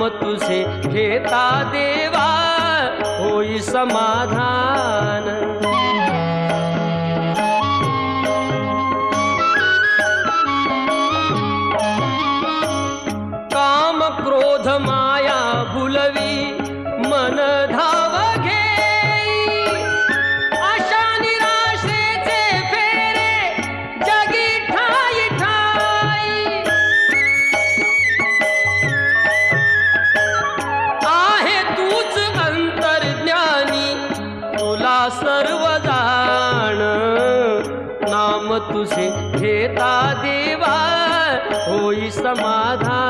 नाम तुझे घेता देवा होई समाधान। काम क्रोध माया भुलवी मन धाव घेई, आशा निराशेचे फेरे जगी ठाई ठाई। आहे तूच अंतर्ज्ञानी तुला सर्व जाण, नाम तुझे घेता देवा होई समाधान।